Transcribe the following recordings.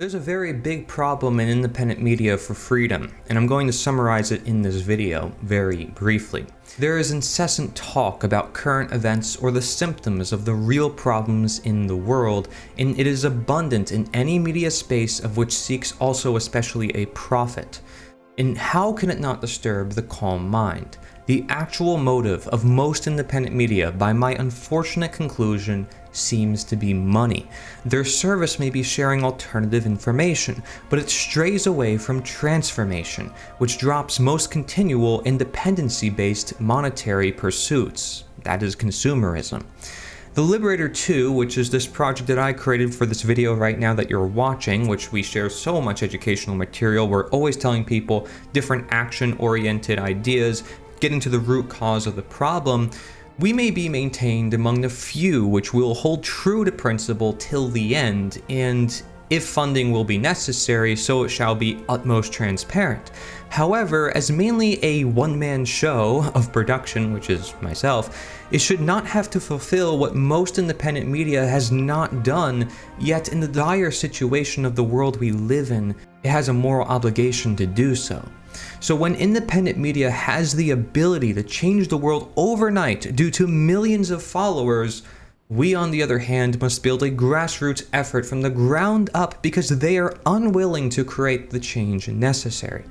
There's a very big problem in independent media for freedom, and I'm going to summarize it in this video very briefly. There is incessant talk about current events or the symptoms of the real problems in the world, and it is abundant in any media space of which seeks also especially a profit. And how can it not disturb the calm mind? The actual motive of most independent media, by my unfortunate conclusion, seems to be money. Their service may be sharing alternative information, but it strays away from transformation, which drops most continual independency-based monetary pursuits. That is consumerism. The Liberator 2, which is this project that I created for this video right now that you're watching, which we share so much educational material, we're always telling people different action-oriented ideas, getting to the root cause of the problem. We may be maintained among the few which will hold true to principle till the end, and if funding will be necessary, so it shall be utmost transparent. However, as mainly a one-man show of production, which is myself, it should not have to fulfill what most independent media has not done, yet in the dire situation of the world we live in, it has a moral obligation to do so. So when independent media has the ability to change the world overnight due to millions of followers, we on the other hand must build a grassroots effort from the ground up because they are unwilling to create the change necessary.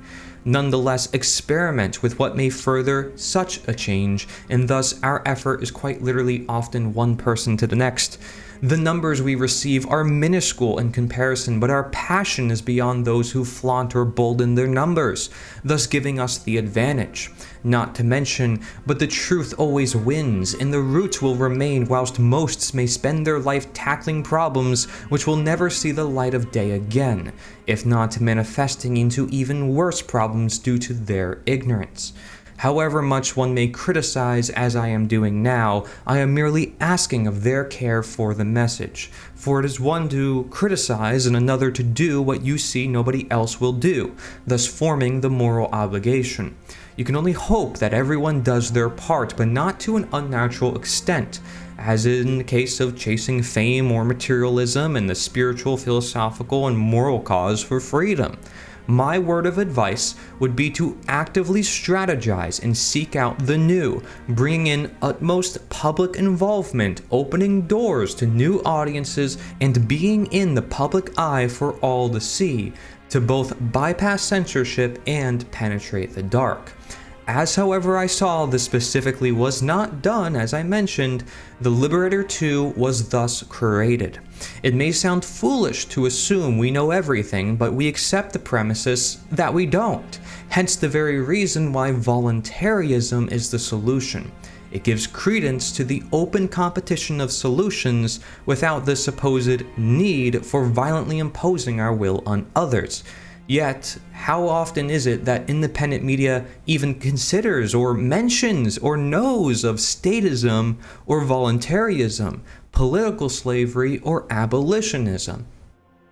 Nonetheless, experiment with what may further such a change, and thus our effort is quite literally often one person to the next. The numbers we receive are minuscule in comparison, but our passion is beyond those who flaunt or bolden their numbers, thus giving us the advantage. Not to mention, but the truth always wins, and the roots will remain whilst most may spend their life tackling problems which will never see the light of day again, if not manifesting into even worse problems due to their ignorance. However much one may criticize, as I am doing now, I am merely asking of their care for the message. For it is one to criticize and another to do what you see nobody else will do, thus forming the moral obligation. You can only hope that everyone does their part, but not to an unnatural extent, as in the case of chasing fame or materialism and the spiritual, philosophical, and moral cause for freedom. My word of advice would be to actively strategize and seek out the new, bringing in utmost public involvement, opening doors to new audiences, and being in the public eye for all to see, to both bypass censorship and penetrate the dark. As however I saw this specifically was not done, as I mentioned, the Liberator 2 was thus created. It may sound foolish to assume we know everything, but we accept the premises that we don't, hence the very reason why voluntarism is the solution. It gives credence to the open competition of solutions without the supposed need for violently imposing our will on others. Yet, how often is it that independent media even considers or mentions or knows of statism or voluntarism, political slavery or abolitionism?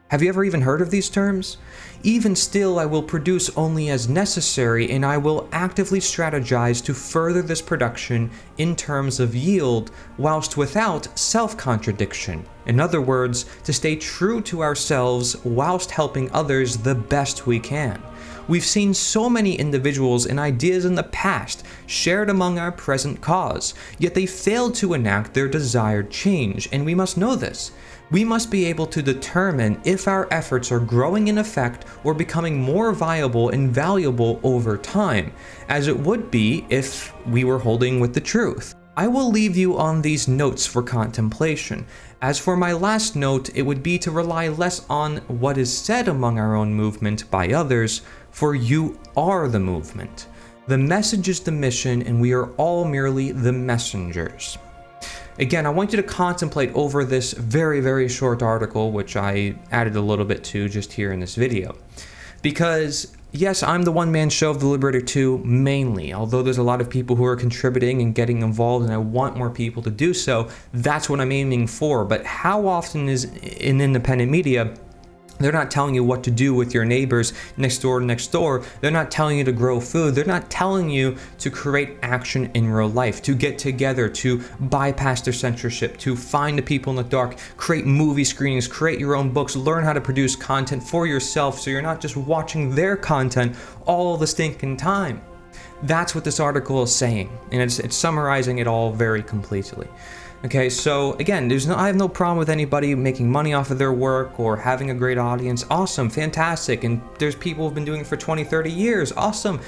Have you ever even heard of these terms? Even still, I will produce only as necessary, and I will actively strategize to further this production in terms of yield, whilst without self-contradiction. In other words, to stay true to ourselves whilst helping others the best we can. We've seen so many individuals and ideas in the past shared among our present cause, yet they failed to enact their desired change, and we must know this. We must be able to determine if our efforts are growing in effect or becoming more viable and valuable over time, as it would be if we were holding with the truth. I will leave you on these notes for contemplation. As for my last note, it would be to rely less on what is said among our own movement by others, for you are the movement. The message is the mission, and we are all merely the messengers. Again, I want you to contemplate over this very, very short article, which I added a little bit to just here in this video. Because, yes, I'm the one-man show of the Liberator 2 mainly, although there's a lot of people who are contributing and getting involved, and I want more people to do so. That's what I'm aiming for. But how often is in independent media They're not telling you what to do with your neighbors next door. They're not telling you to grow food. They're not telling you to create action in real life, to get together, to bypass their censorship, to find the people in the dark, create movie screenings, create your own books, learn how to produce content for yourself so you're not just watching their content all the stinking time. That's what this article is saying, and it's summarizing it all very completely. Okay, so again, I have no problem with anybody making money off of their work or having a great audience. Awesome, fantastic, and there's people who've been doing it for 20, 30 years. Awesome.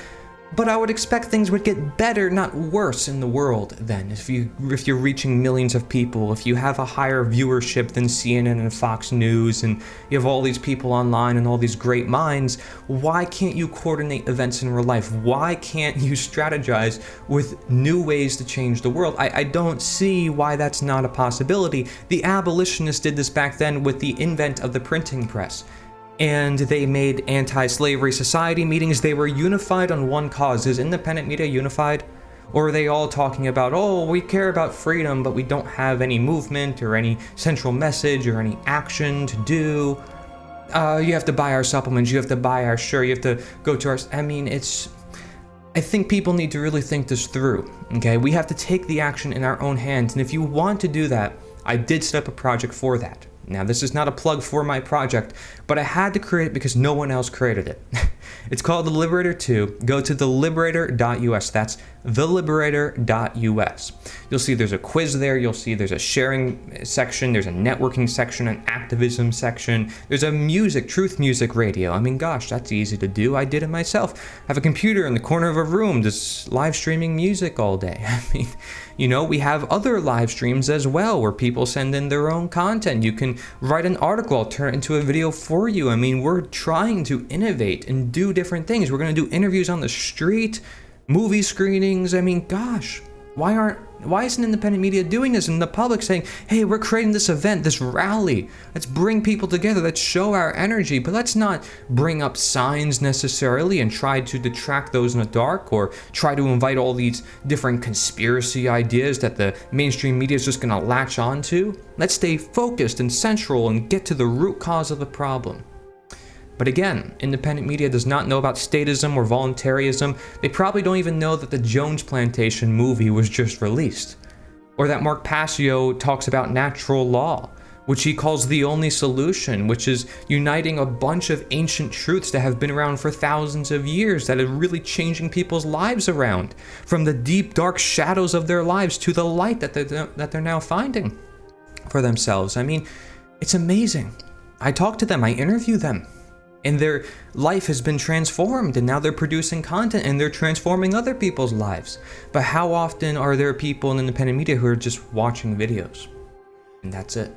But I would expect things would get better, not worse in the world then. If you're reaching millions of people, if you have a higher viewership than CNN and Fox News, and you have all these people online and all these great minds, why can't you coordinate events in real life? Why can't you strategize with new ways to change the world? I don't see why that's not a possibility. The abolitionists did this back then with the invent of the printing press. And they made anti-slavery society meetings. They were unified on one cause. Is independent media unified? Or are they all talking about, oh, we care about freedom, but we don't have any movement or any central message or any action to do? You have to buy our supplements, you have to buy our shirt, you have to go to our... I think people need to really think this through, okay? We have to take the action in our own hands, and if you want to do that, I did set up a project for that. Now, this is not a plug for my project, but I had to create it because no one else created it. It's called The Liberator 2. Go to theliberator.us. That's theliberator.us. You'll see there's a quiz there. You'll see there's a sharing section. There's a networking section, an activism section. There's a truth music radio. I mean, gosh, that's easy to do. I did it myself. I have a computer in the corner of a room just live streaming music all day. I mean, you know, we have other live streams as well where people send in their own content. You can write an article, I'll turn it into a video for you. I mean, we're trying to innovate and do different things. We're going to do interviews on the street, movie screenings. I mean, gosh, why isn't independent media doing this? And the public saying, hey, we're creating this event, this rally. Let's bring people together. Let's show our energy. But let's not bring up signs necessarily and try to detract those in the dark or try to invite all these different conspiracy ideas that the mainstream media is just going to latch onto. Let's stay focused and central and get to the root cause of the problem. But again, independent media does not know about statism or voluntarism. They probably don't even know that the Jones Plantation movie was just released. Or that Mark Passio talks about natural law, which he calls the only solution, which is uniting a bunch of ancient truths that have been around for thousands of years, that are really changing people's lives around, from the deep, dark shadows of their lives to the light that they're now finding for themselves. I mean, it's amazing. I talk to them, I interview them. And their life has been transformed, and now they're producing content and they're transforming other people's lives. But how often are there people in independent media who are just watching videos? And that's it.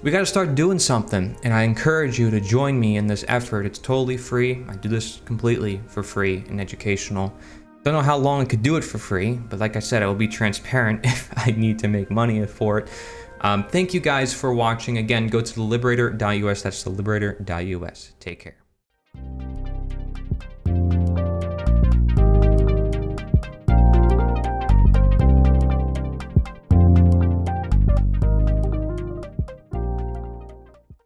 We got to start doing something, and I encourage you to join me in this effort. It's totally free. I do this completely for free and educational. Don't know how long I could do it for free, but like I said, I will be transparent if I need to make money for it. Thank you guys for watching. Again, go to theliberator.us. That's theliberator.us. Take care.